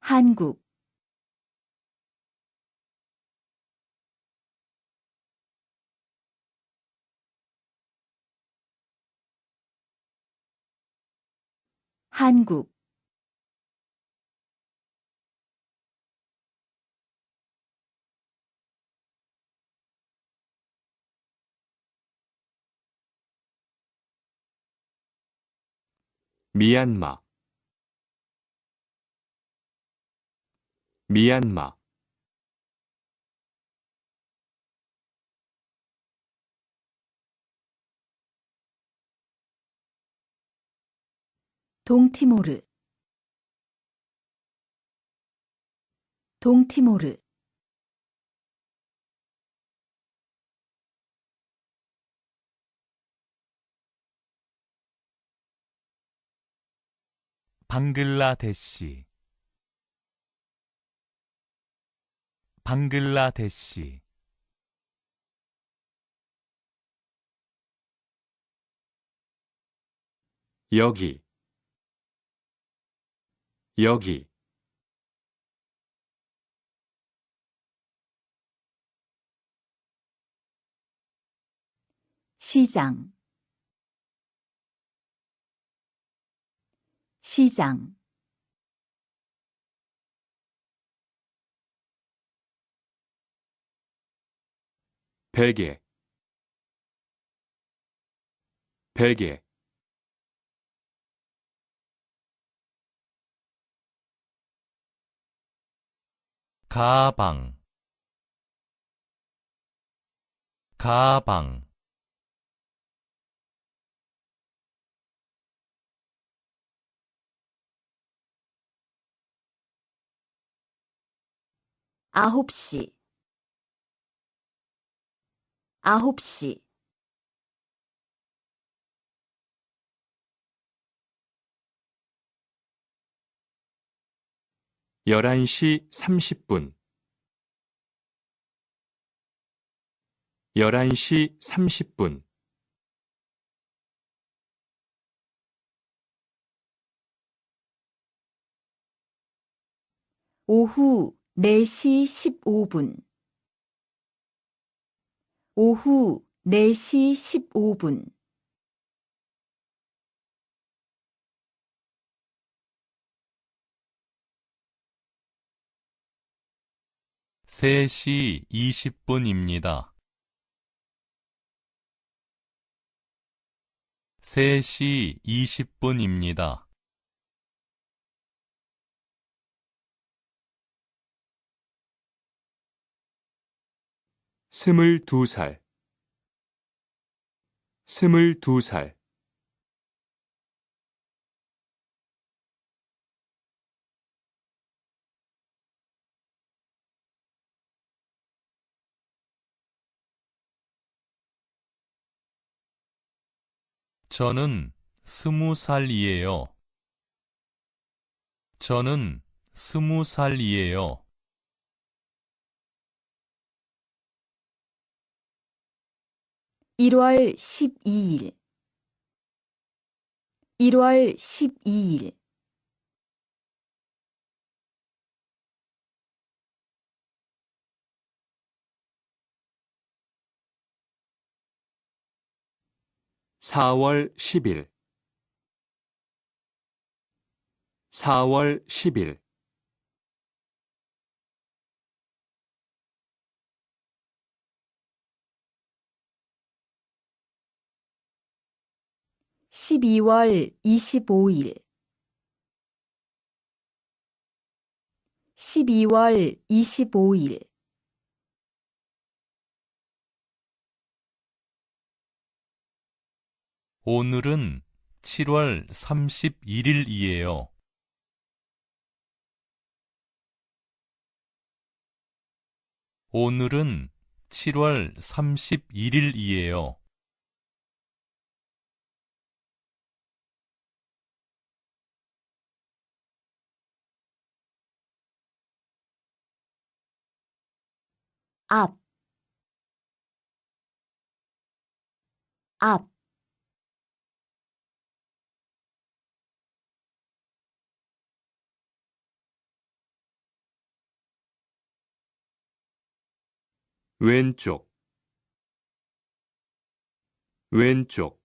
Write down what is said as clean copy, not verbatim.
한국 한국 미얀마, 미얀마, 동티모르 동티모르 방글라데시, 방글라데시, 여기, 여기, 시장 시장 베개, 베개, 가방, 가방, 아홉 시 아홉 시 11시 30분, 11시 30분, 오후 4시 15분 오후 4시 15분 3시 20분입니다. 3시 20분입니다. 22살, 22살, 저는 20살이에요. 저는 20살이에요. 1월 12일 1월 12일 4월 10일, 4월 10일, 12월 25일 12월 25일 오늘은 7월 31일이에요. 오늘은 7월 31일이에요. 앞, 앞, 왼쪽 왼쪽